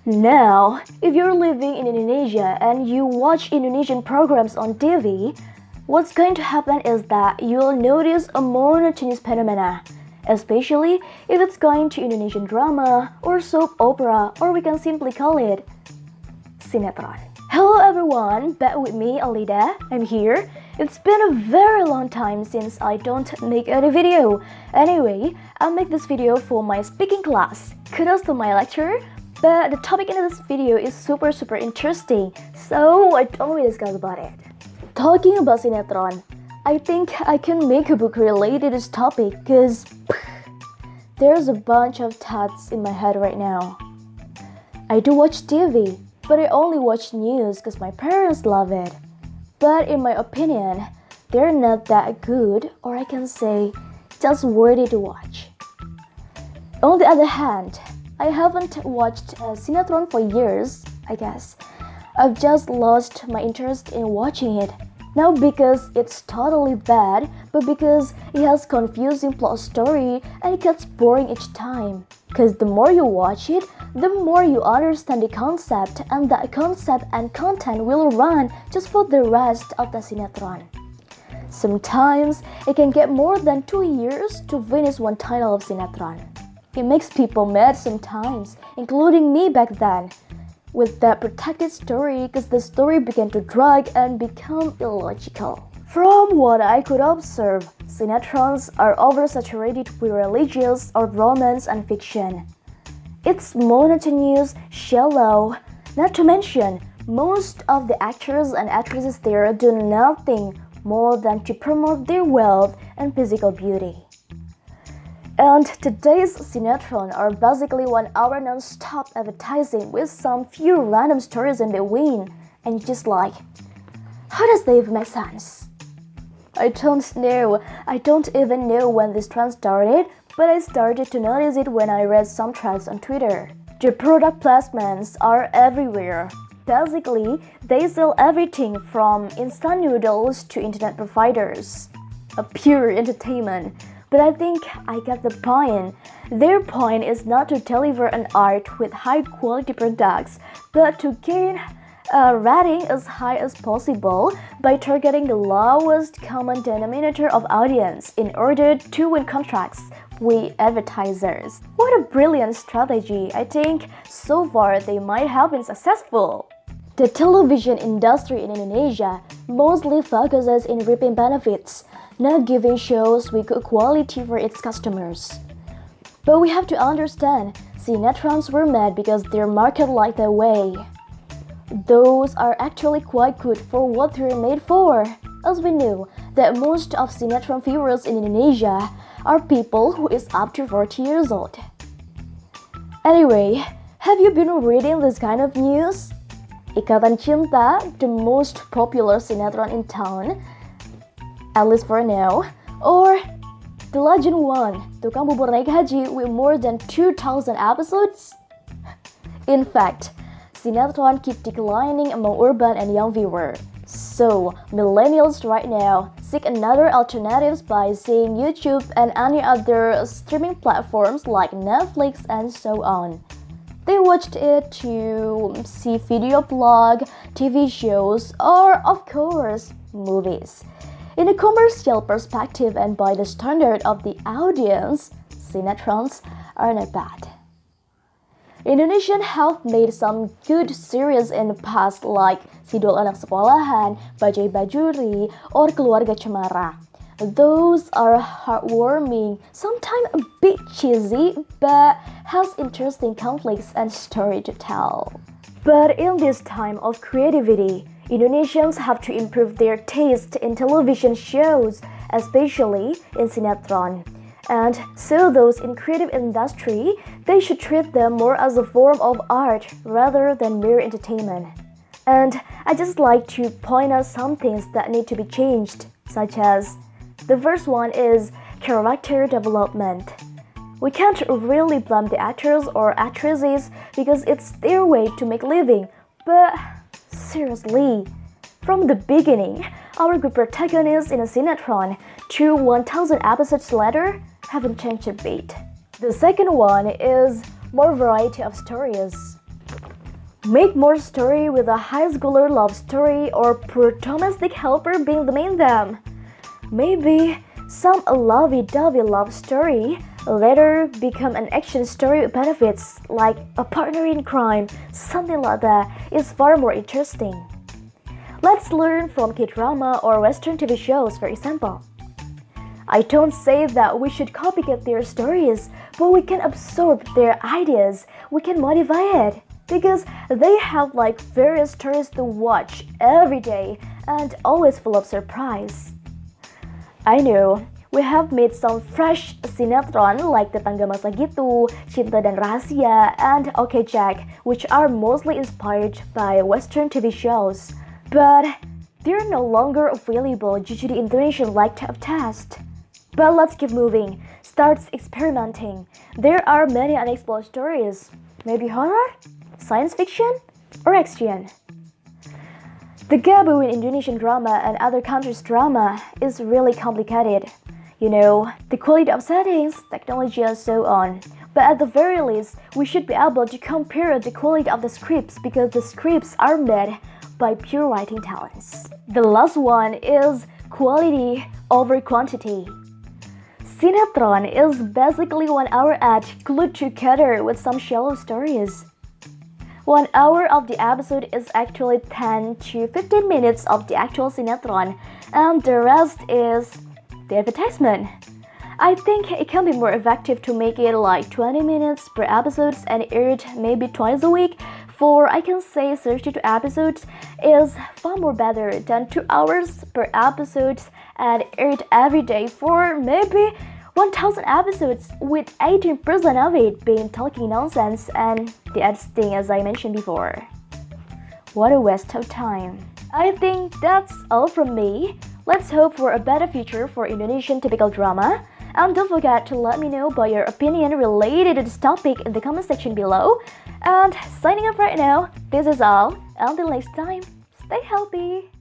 Now, if you're living in Indonesia and you watch Indonesian programs on TV, what's going to happen is that you'll notice a monotonous phenomena, especially if it's going to Indonesian drama or soap opera, or we can simply call it sinetron. Hello everyone, back with me Alida. I'm here. It's been a very long time since I don't make any video. Anyway, I make this video for my speaking class. Kudos to my lecturer. But the topic in this video is super interesting, so why don't we discuss about it? Talking about sinetron, I think I can make a book related to this topic because there's a bunch of thoughts in my head right now. I do watch TV, but I only watch news because my parents love it. But in my opinion, they're not that good, or I can say, just worthy to watch. On the other hand, I haven't watched a sinetron for years, I guess. I've just lost my interest in watching it. Not because it's totally bad, but because it has confusing plot story and it gets boring each time. Because the more you watch it, the more you understand the concept, and that concept and content will run just for the rest of the sinetron. Sometimes it can get more than 2 years to finish one title of sinetron. It makes people mad sometimes, including me back then, with that protected story because the story began to drag and become illogical. From what I could observe, sinetrons are oversaturated with religious or romance and fiction. It's monotonous, shallow, not to mention, most of the actors and actresses there do nothing more than to promote their wealth and physical beauty. And today's sinetron are basically 1 hour non-stop advertising with some few random stories in between, and you're just like, how does that even make sense? I don't know. I don't even know when this trend started, but I started to notice it when I read some threads on Twitter. The product placements are everywhere. Basically, they sell everything from instant noodles to internet providers. A pure entertainment. But I think I get the point. Their point is not to deliver an art with high quality products, but to gain a rating as high as possible by targeting the lowest common denominator of audience in order to win contracts with advertisers. What a brilliant strategy. I think so far they might have been successful. The television industry in Indonesia mostly focuses in reaping benefits, not giving shows with good quality for its customers. But we have to understand, sinetrons were made because they're marketed like that way. Those are actually quite good for what they're made for, as we know that most of sinetron viewers in Indonesia are people who is up to 40 years old. Anyway, have you been reading this kind of news? Ikatan Cinta, the most popular sinetron in town, at least for now, or The Legend One, Tukang Bubur Naik Haji with more than 2,000 episodes? In fact, sinetron keep declining among urban and young viewers. So, millennials right now seek another alternatives by seeing YouTube and any other streaming platforms like Netflix and so on. They watched it to see video blog, TV shows, or of course, movies. In a commercial perspective and by the standard of the audience, sinetrons are not bad. Indonesians have made some good series in the past like Sidul Anak Sekolahan, Bajai Bajuri, or Keluarga Cemara. Those are heartwarming, sometimes a bit cheesy, but has interesting conflicts and story to tell. But in this time of creativity, Indonesians have to improve their taste in television shows, especially in sinetron. And so those in creative industry, they should treat them more as a form of art rather than mere entertainment. And I just like to point out some things that need to be changed, such as the first one is character development. We can't really blame the actors or actresses because it's their way to make living, but seriously, from the beginning, our good protagonists in a sinetron to 1,000 episodes later haven't changed a bit. The second one is more variety of stories. Make more story with a high schooler love story or poor domestic helper being the main them. Maybe some lovey-dovey love story later become an action story with benefits like a partner in crime. Something like that is far more interesting. Let's learn from K-drama or Western TV shows, for example. I don't say that we should copycat their stories, but we can absorb their ideas, we can modify it, because they have like various stories to watch every day and always full of surprise. I know, we have made some fresh sinetron like Tetangga Masa Gitu, Cinta dan Rahasia, and OK Jack, which are mostly inspired by Western TV shows. But they're no longer available due to the Indonesian lack of taste. But let's keep moving. Start experimenting. There are many unexplored stories. Maybe horror, science fiction, or action. The gap between Indonesian drama and other countries' drama is really complicated. You know, the quality of settings, technology, and so on. But at the very least, we should be able to compare the quality of the scripts because the scripts are made by pure writing talents. The last one is quality over quantity. Sinetron is basically 1 hour ad glued together with some shallow stories. 1 hour of the episode is actually 10 to 15 minutes of the actual sinetron, and the rest is the advertisement. I think it can be more effective to make it like 20 minutes per episode and aired maybe twice a week. For I can say 32 episodes is far more better than 2 hours per episode and aired every day for maybe 1000 episodes with 18% of it being talking nonsense and the editing as I mentioned before. What a waste of time. I think that's all from me. Let's hope for a better future for Indonesian typical drama. And don't forget to let me know about your opinion related to this topic in the comment section below. And signing off right now, this is all. Until next time, stay healthy!